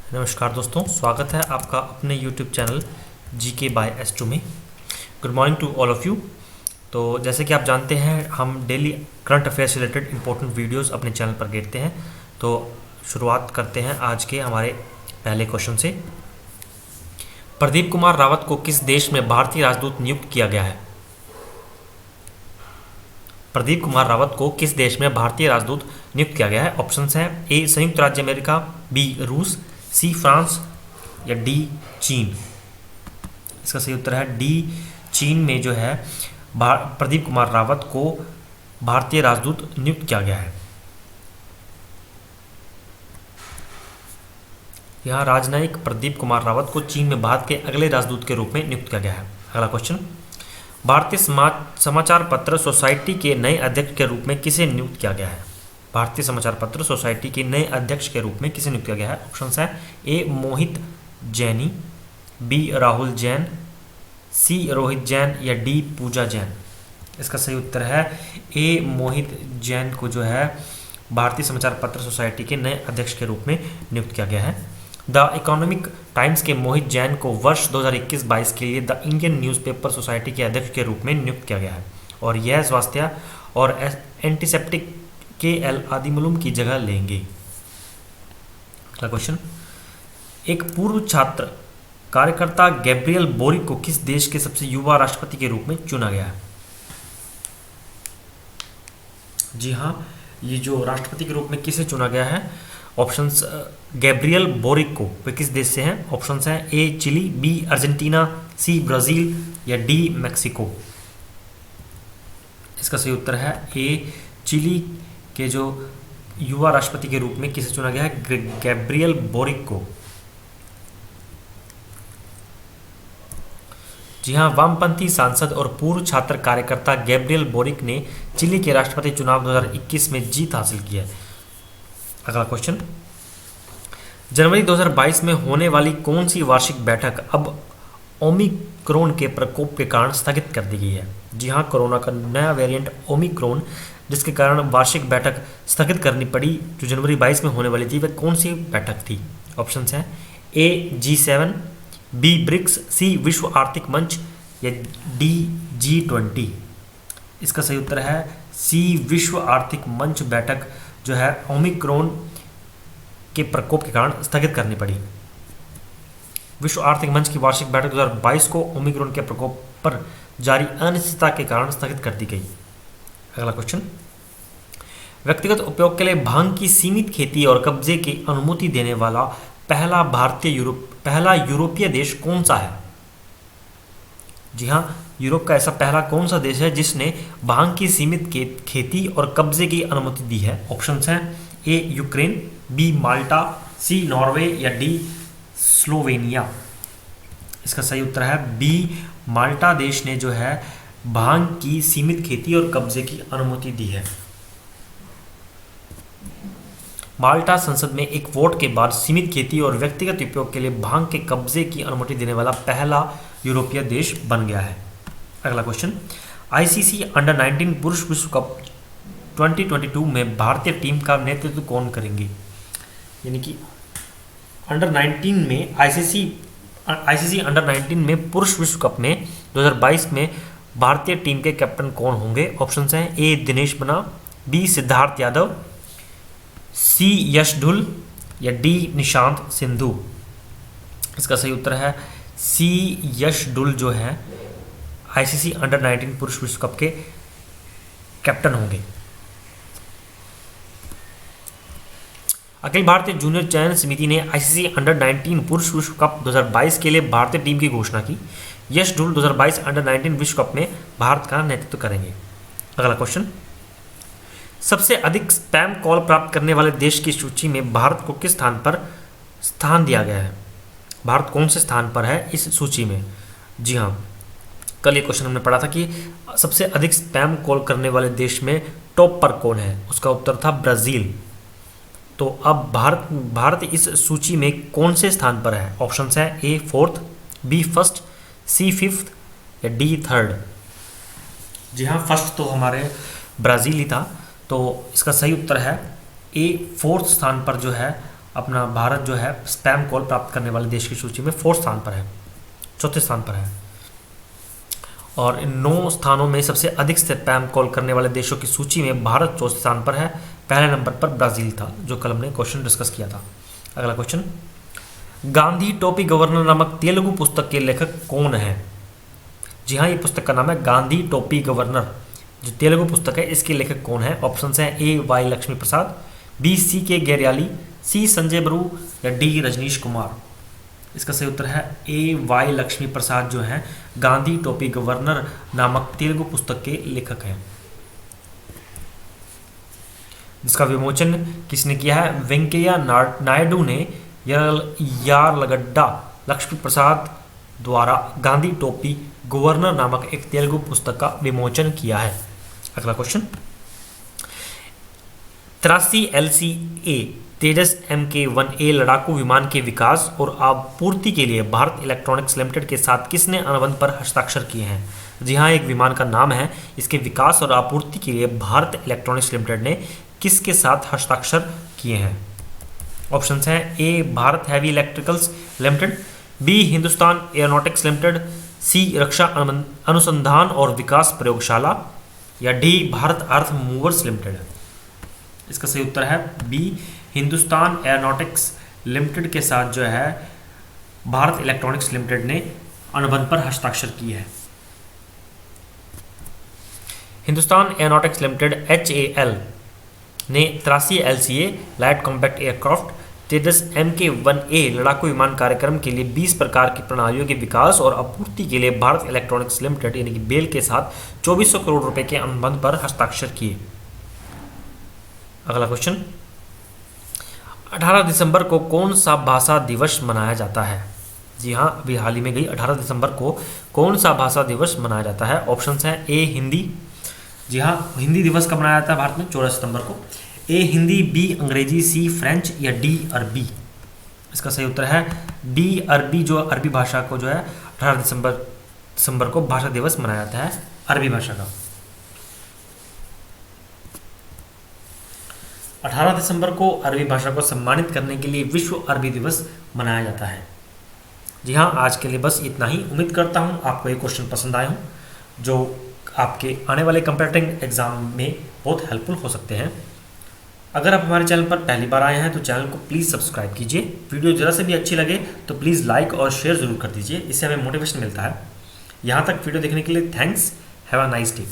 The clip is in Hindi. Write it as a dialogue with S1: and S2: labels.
S1: नमस्कार दोस्तों, स्वागत है आपका अपने YouTube चैनल जीके बाय एस2 में। Good morning to all of you. तो जैसे कि आप जानते हैं, हम डेली करंट अफेयर्स से रिलेटेड इंपॉर्टेंट वीडियोस अपने चैनल पर देते हैं। तो शुरुआत करते हैं आज के हमारे पहले क्वेश्चन से। प्रदीप कुमार रावत को किस देश में भारतीय राजदूत नियुक्त किया गया है? प्रदीप कुमार रावत को किस देश में भारतीय राजदूत नियुक्त किया गया है? ऑप्शंस हैं ए संयुक्त राज्य अमेरिका, बी रूस, सी फ्रांस या डी चीन। इसका सही उत्तर है डी चीन में जो है प्रदीप कुमार रावत को भारतीय राजदूत नियुक्त किया गया है। यहाँ राजनयिक प्रदीप कुमार रावत को चीन में भारत के अगले राजदूत के रूप में नियुक्त किया गया है। अगला क्वेश्चन, भारतीय समाचार पत्र सोसाइटी के नए अध्यक्ष के रूप में किसे नियुक्त किया गया है? भारतीय समाचार पत्र सोसाइटी के नए अध्यक्ष के रूप में किसे नियुक्त किया गया है? ऑप्शंस है ए मोहित जैनी, बी राहुल जैन, सी रोहित जैन या डी पूजा जैन। इसका सही उत्तर है ए मोहित जैन को जो है भारतीय समाचार पत्र सोसाइटी के नए अध्यक्ष के रूप में नियुक्त किया गया है। द इकोनॉमिक टाइम्स के मोहित जैन को वर्ष 2021-22 के लिए द इंडियन न्यूज़पेपर सोसाइटी के अध्यक्ष के रूप में नियुक्त किया गया है और यह स्वास्थ्य और एंटीसेप्टिक के एल आदिमूलम की जगह लेंगे। अगला क्वेश्चन, एक पूर्व छात्र कार्यकर्ता गैब्रियल बोरिक को किस देश के सबसे युवा राष्ट्रपति के रूप में चुना गया है? जी हाँ, ये जो राष्ट्रपति के रूप में किसे चुना गया है? ऑप्शंस गैब्रियल बोरिक को वे किस देश से हैं? ऑप्शंस हैं A Chile, B Argentina, C Brazil या डी मैक्सिको। इसका सही उत्तर है ए चिली के जो युवा राष्ट्रपति के रूप में किसे चुना गया है? गैब्रियल बोरिक को। जी हाँ, वामपंथी सांसद और पूर्व छात्र कार्यकर्ता गैब्रियल बोरिक ने चिली के राष्ट्रपति चुनाव 2021 में जीत हासिल की है। अगला क्वेश्चन, जनवरी 2022 में होने वाली कौन सी वार्षिक बैठक अब ओमिक्रॉन के प्रकोप के कारण स्थगित कर दी गई है? जी हाँ, कोरोना का नया वेरिएंट ओमिक्रॉन जिसके कारण वार्षिक बैठक स्थगित करनी पड़ी जो जनवरी 22 में होने वाली थी, वह कौन सी बैठक थी? ऑप्शंस हैं ए G7, बी ब्रिक्स, सी विश्व आर्थिक मंच या डी G20। इसका सही उत्तर है सी विश्व आर्थिक मंच बैठक जो है ओमिक्रॉन के प्रकोप के कारण स्थगित करनी पड़ी। विश्व आर्थिक मंच की वार्षिक बैठक 2022 को ओमिक्रॉन के प्रकोप पर जारी अनिश्चितता के कारण स्थगित कर दी गई। अगला क्वेश्चन, व्यक्तिगत उपयोग के लिए भांग की सीमित खेती और कब्जे की अनुमति देने वाला पहला यूरोपीय देश कौन सा है? जी हाँ, यूरोप का ऐसा पहला कौन सा देश है जिसने भांग की सीमित खेती और कब्जे की अनुमति दी है? ऑप्शंस हैं ए यूक्रेन, बी माल्टा, सी नॉर्वे या डी स्लोवेनिया। इसका सही उत्तर है बी माल्टा देश ने जो है भांग की सीमित खेती और कब्जे की अनुमति दी है। माल्टा संसद में एक वोट के बाद सीमित खेती और व्यक्तिगत उपयोग के लिए भांग के कब्जे की अनुमति देने वाला पहला यूरोपीय देश बन गया है। अगला क्वेश्चन, आईसीसी अंडर 19 पुरुष विश्व कप 2022 में भारतीय टीम का नेतृत्व कौन करेंगे? यानी कि अंडर 19 में आईसीसी अंडर 19 में पुरुष विश्व कप में 2022 में भारतीय टीम के कैप्टन कौन होंगे? ऑप्शंस हैं ए दिनेश बना, बी सिद्धार्थ यादव, सी यश ढुल या डी निशांत सिंधु। इसका सही उत्तर है सी यश ढुल जो है आईसीसी अंडर 19 पुरुष विश्व कप के कैप्टन होंगे। अखिल भारतीय जूनियर चयन समिति ने आईसीसी अंडर 19 पुरुष विश्व कप 2022 के लिए भारतीय टीम की घोषणा की। यश ढुल 2022 अंडर 19 विश्व कप में भारत का नेतृत्व करेंगे। अगला क्वेश्चन, सबसे अधिक स्पैम कॉल प्राप्त करने वाले देश की सूची में भारत को किस स्थान पर स्थान दिया गया है? भारत कौन से स्थान पर है इस सूची में? जी हाँ, कल ये क्वेश्चन हमने पढ़ा था कि सबसे अधिक स्पैम कॉल करने वाले देश में टॉप पर कौन है? उसका उत्तर था ब्राज़ील। तो अब भारत इस सूची में कौन से स्थान पर है? ऑप्शंस है ए 4th, बी 1st, सी 5th या डी 3rd। जी हाँ, फर्स्ट तो हमारे ब्राज़ील ही था, तो इसका सही उत्तर है ए 4th स्थान पर जो है अपना भारत जो है स्पैम कॉल प्राप्त करने वाले देश की सूची में 4th स्थान पर है, 4थे स्थान पर है। और इन 9 स्थानों में सबसे अधिक स्पैम कॉल करने वाले देशों की सूची में भारत 4थे स्थान पर है। पहले नंबर पर ब्राज़ील था, जो कल हमने क्वेश्चन डिस्कस किया था। अगला क्वेश्चन, गांधी टोपी गवर्नर नामक तेलुगु पुस्तक के लेखक कौन है? जी हाँ, ये पुस्तक का नाम है गांधी टोपी गवर्नर। जो तेलुगु पुस्तक है इसके लेखक कौन है? ऑप्शन है ए वाई लक्ष्मी प्रसाद, बी सी के गैरियाली, सी संजय बरू या डी रजनीश कुमार। इसका सही उत्तर है ए वाई लक्ष्मी प्रसाद जो है गांधी टोपी गवर्नर नामक तेलुगु पुस्तक के लेखक हैं, जिसका विमोचन किसने किया है? वेंकैया नायडू ने यार्लगड्डा लक्ष्मी प्रसाद द्वारा गांधी टोपी गवर्नर नामक एक तेलुगु पुस्तक का विमोचन किया है। अगला क्वेश्चन, 83 LCA तेजस Mk1A लड़ाकू विमान के विकास और आपूर्ति के लिए भारत इलेक्ट्रॉनिक्स लिमिटेड के साथ किसने अनुबंध पर हस्ताक्षर किए हैं? जी हाँ, एक विमान का नाम है। इसके विकास और आपूर्ति के लिए भारत इलेक्ट्रॉनिक्स लिमिटेड ने किसके साथ हस्ताक्षर किए हैं? ऑप्शन हैं A Bharat heavy electricals limited, B Hindustan aeronautics limited, C रक्षा अनुसंधान और विकास प्रयोगशाला या D Bharat earth movers limited. इसका सही उत्तर है बी हिंदुस्तान एरोनॉटिक्स लिमिटेड के साथ जो है भारत इलेक्ट्रॉनिक्स लिमिटेड ने अनुबंध पर हस्ताक्षर किए हैं। हिंदुस्तान एरोनॉटिक्स लिमिटेड HAL ने 83 LCA लाइट कॉम्पैक्ट एयरक्राफ्ट तेजस Mk1A लड़ाकू विमान कार्यक्रम के लिए 20 प्रकार की प्रणालियों के विकास और आपूर्ति के लिए भारत इलेक्ट्रॉनिक्स लिमिटेड यानी कि बेल के साथ 2400 करोड़ रुपए के अनुबंध पर हस्ताक्षर किए। अगला क्वेश्चन, 18 दिसंबर को कौन सा भाषा दिवस मनाया जाता है? जी हाँ, अभी हाल ही में गई 18 दिसंबर को कौन सा भाषा दिवस मनाया जाता है? ऑप्शन है ए हिंदी। जी हाँ, हिंदी दिवस कब मनाया जाता है भारत में? 14 सितंबर को। ए हिंदी, बी अंग्रेजी, सी फ्रेंच या डी अरबी। इसका सही उत्तर है डी अरबी। जो अरबी भाषा को जो है 18 दिसंबर को भाषा दिवस मनाया जाता है अरबी भाषा का। 18 दिसंबर को अरबी भाषा को सम्मानित करने के लिए विश्व अरबी दिवस मनाया जाता है। जी हाँ, आज के लिए बस इतना ही। उम्मीद करता हूँ आपको ये क्वेश्चन पसंद आए हों, जो आपके आने वाले कंपैरेटिव एग्जाम में बहुत हेल्पफुल हो सकते हैं। अगर आप हमारे चैनल पर पहली बार आए हैं तो चैनल को प्लीज़ सब्सक्राइब कीजिए। वीडियो ज़रा से भी अच्छी लगे तो प्लीज़ लाइक और शेयर ज़रूर कर दीजिए, इससे हमें मोटिवेशन मिलता है। यहाँ तक वीडियो देखने के लिए thanks. Have a nice day.